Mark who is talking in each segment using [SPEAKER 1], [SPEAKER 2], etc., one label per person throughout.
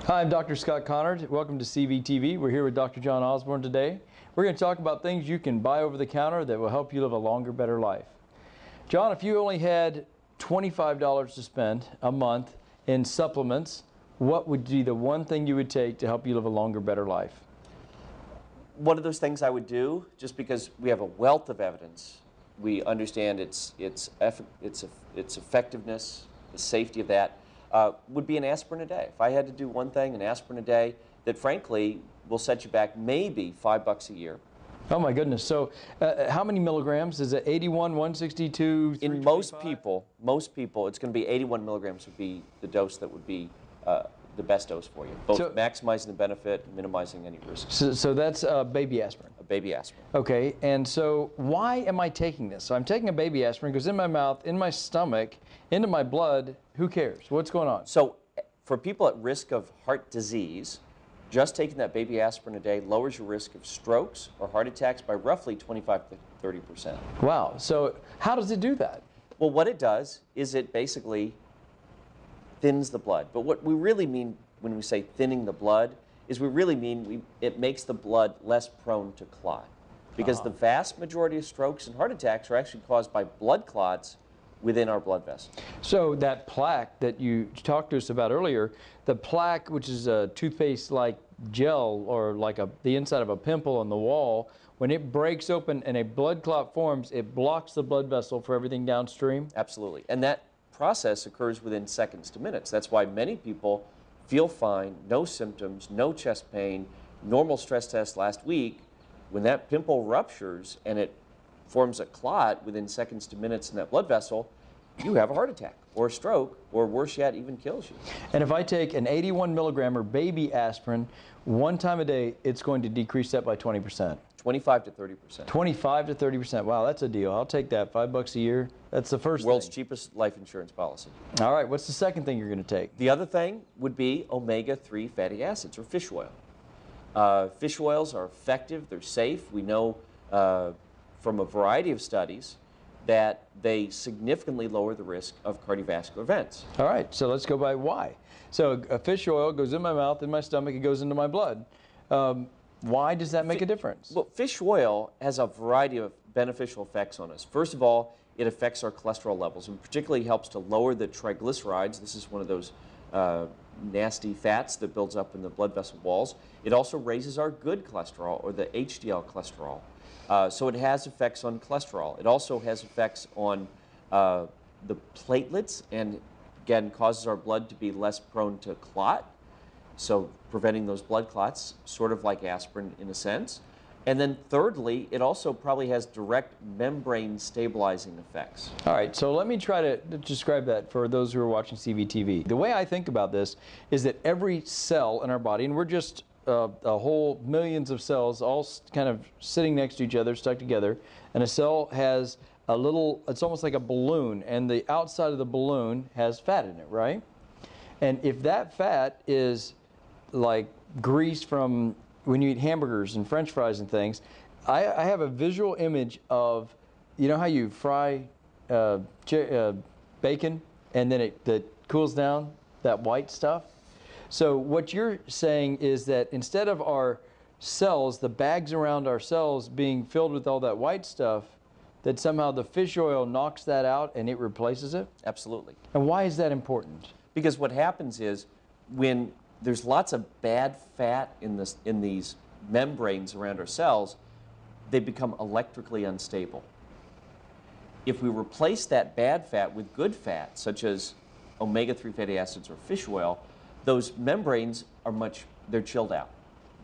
[SPEAKER 1] Hi, I'm Dr. Scott Connard. Welcome to CVTV. We're here with Dr. John Osborne today. We're going to talk about things you can buy over the counter that will help you live a longer, better life. John, if you only had $25 to spend a month in supplements, what would be the one thing you would take to help you live a longer, better life?
[SPEAKER 2] One of those things I would do, just because we have a wealth of evidence, we understand its effectiveness, the safety of that, would be an aspirin a day. If I had to do one thing, an aspirin a day, that frankly will set you back maybe $5 a year.
[SPEAKER 1] Oh my goodness. So how many milligrams? Is it 81, 162, 325?
[SPEAKER 2] In most people, it's going to be 81 milligrams would be the dose that would be the best dose for you, both maximizing the benefit and minimizing any risk.
[SPEAKER 1] So that's baby aspirin?
[SPEAKER 2] A baby aspirin.
[SPEAKER 1] Okay, and so why am I taking this? So I'm taking a baby aspirin, goes in my mouth, in my stomach, into my blood. Who cares? What's going on?
[SPEAKER 2] So for people at risk of heart disease, just taking that baby aspirin a day lowers your risk of strokes or heart attacks by roughly 25 to 30%.
[SPEAKER 1] Wow. So how does it do that?
[SPEAKER 2] Well, what it does is it basically thins the blood. But what we really mean when we say thinning the blood is we really mean it makes the blood less prone to clot. Because the vast majority of strokes and heart attacks are actually caused by blood clots within our blood vessels.
[SPEAKER 1] So that plaque that you talked to us about earlier, the plaque, which is a toothpaste-like gel or like the inside of a pimple on the wall, when it breaks open and a blood clot forms, it blocks the blood vessel for everything downstream?
[SPEAKER 2] Absolutely. And that process occurs within seconds to minutes. That's why many people feel fine, no symptoms, no chest pain, normal stress test last week. When that pimple ruptures and it forms a clot within seconds to minutes in that blood vessel, you have a heart attack or a stroke, or worse yet, even kills you.
[SPEAKER 1] And if I take an 81 milligram or baby aspirin one time a day, it's going to decrease that by 20%.
[SPEAKER 2] 25 to 30%.
[SPEAKER 1] 25 to 30%. Wow, that's a deal. I'll take that. $5 a year. That's the first
[SPEAKER 2] World's
[SPEAKER 1] thing.
[SPEAKER 2] cheapest life insurance policy.
[SPEAKER 1] All right, what's the second thing you're going to take?
[SPEAKER 2] The other thing would be omega-3 fatty acids, or fish oil. Fish oils are effective. They're safe. We know from a variety of studies that they significantly lower the risk of cardiovascular events.
[SPEAKER 1] All right, so let's go by why. So a fish oil goes in my mouth, in my stomach, it goes into my blood. Why does that make a difference?
[SPEAKER 2] Well, fish oil has a variety of beneficial effects on us. First of all, it affects our cholesterol levels and particularly helps to lower the triglycerides. This is one of those nasty fats that builds up in the blood vessel walls. It also raises our good cholesterol, or the HDL cholesterol. So it has effects on cholesterol. It also has effects on the platelets and, again, causes our blood to be less prone to clot. So preventing those blood clots, sort of like aspirin in a sense. And then thirdly, it also probably has direct membrane stabilizing effects.
[SPEAKER 1] All right, so let me try to describe that for those who are watching CVTV. The way I think about this is that every cell in our body, and we're just a whole millions of cells all kind of sitting next to each other, stuck together, and a cell has a little, it's almost like a balloon, and the outside of the balloon has fat in it, right? And if that fat is like grease from when you eat hamburgers and French fries and things, I have a visual image of, you know how you fry bacon and then that cools down, that white stuff? So what you're saying is that instead of our cells, the bags around our cells being filled with all that white stuff, that somehow the fish oil knocks that out and it replaces it?
[SPEAKER 2] Absolutely.
[SPEAKER 1] And why is that important?
[SPEAKER 2] Because what happens is when there's lots of bad fat in these membranes around our cells, they become electrically unstable. If we replace that bad fat with good fat, such as omega-3 fatty acids or fish oil, those membranes are they're chilled out,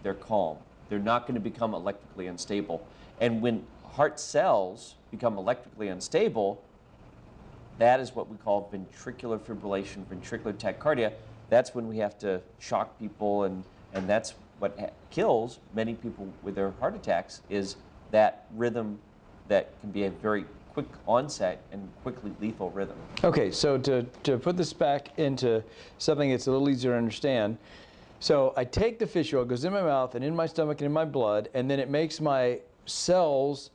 [SPEAKER 2] they're calm, they're not going to become electrically unstable. And when heart cells become electrically unstable, that is what we call ventricular fibrillation, ventricular tachycardia. That's when we have to shock people, and that's what kills many people with their heart attacks, is that rhythm that can be a very quick onset and quickly lethal rhythm.
[SPEAKER 1] Okay, so to put this back into something that's a little easier to understand, so I take the fish oil, it goes in my mouth and in my stomach and in my blood, and then it makes my cells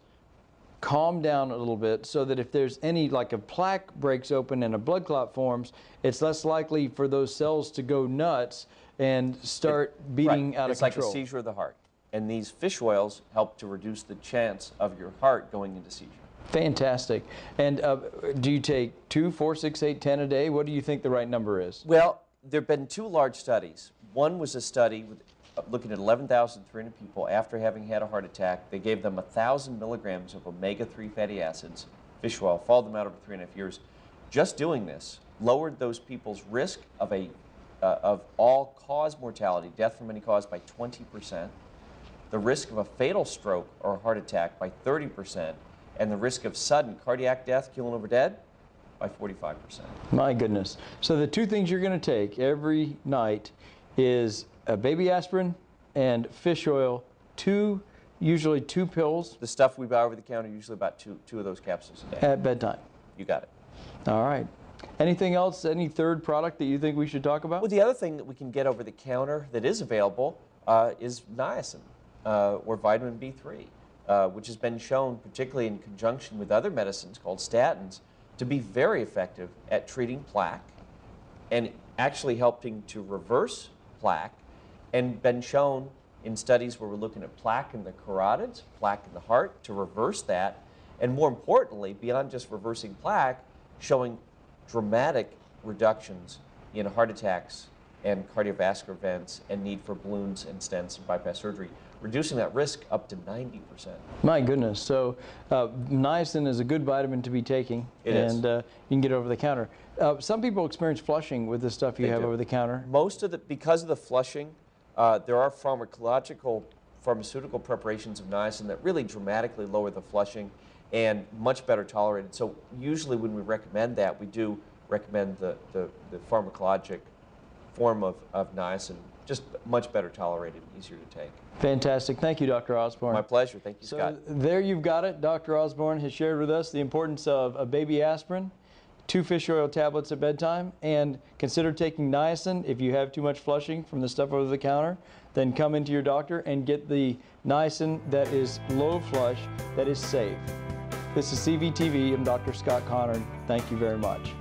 [SPEAKER 1] calm down a little bit so that if there's any, like a plaque breaks open and a blood clot forms, it's less likely for those cells to go nuts and start beating out of
[SPEAKER 2] It's like
[SPEAKER 1] control.
[SPEAKER 2] a seizure of the heart. And these fish oils help to reduce the chance of your heart going into seizure.
[SPEAKER 1] Fantastic. And do you take 2, 4, 6, 8, 10 a day? What do you think the right number is?
[SPEAKER 2] Well, there have been 2 large studies. One was a study looking at 11,300 people after having had a heart attack. They gave them 1,000 milligrams of omega-3 fatty acids, fish oil, followed them out over 3.5 years. Just doing this lowered those people's risk of all-cause mortality, death from any cause, by 20%, the risk of a fatal stroke or a heart attack by 30%, and the risk of sudden cardiac death, killing over dead, by 45%.
[SPEAKER 1] My goodness. So the 2 things you're going to take every night is a baby aspirin and fish oil, usually 2 pills.
[SPEAKER 2] The stuff we buy over the counter, usually about two of those capsules a day.
[SPEAKER 1] At bedtime.
[SPEAKER 2] You got it.
[SPEAKER 1] All right. Anything else, any third product that you think we should talk about?
[SPEAKER 2] Well, the other thing that we can get over the counter that is available is niacin, or vitamin B3, which has been shown, particularly in conjunction with other medicines called statins, to be very effective at treating plaque and actually helping to reverse plaque, and been shown in studies where we're looking at plaque in the carotids, plaque in the heart, to reverse that, and more importantly, beyond just reversing plaque, showing dramatic reductions in heart attacks and cardiovascular events and need for balloons and stents and bypass surgery, reducing that risk up to 90%.
[SPEAKER 1] My goodness. So niacin is a good vitamin to be taking.
[SPEAKER 2] It is.
[SPEAKER 1] And you can get it over the counter. Some people experience flushing with the stuff you have over the counter.
[SPEAKER 2] Most of because of the flushing, there are pharmaceutical preparations of niacin that really dramatically lower the flushing and much better tolerated. So usually when we recommend that, we do recommend the pharmacologic form of niacin, just much better tolerated, easier to take.
[SPEAKER 1] Fantastic. Thank you, Dr. Osborne.
[SPEAKER 2] My pleasure. Thank you,
[SPEAKER 1] So
[SPEAKER 2] Scott.
[SPEAKER 1] there you've got it. Dr. Osborne has shared with us the importance of a baby aspirin, 2 fish oil tablets at bedtime, and consider taking niacin if you have too much flushing from the stuff over the counter. Then come into your doctor and get the niacin that is low flush, that is safe. This is CVTV. I'm Dr. Scott Connor. Thank you very much.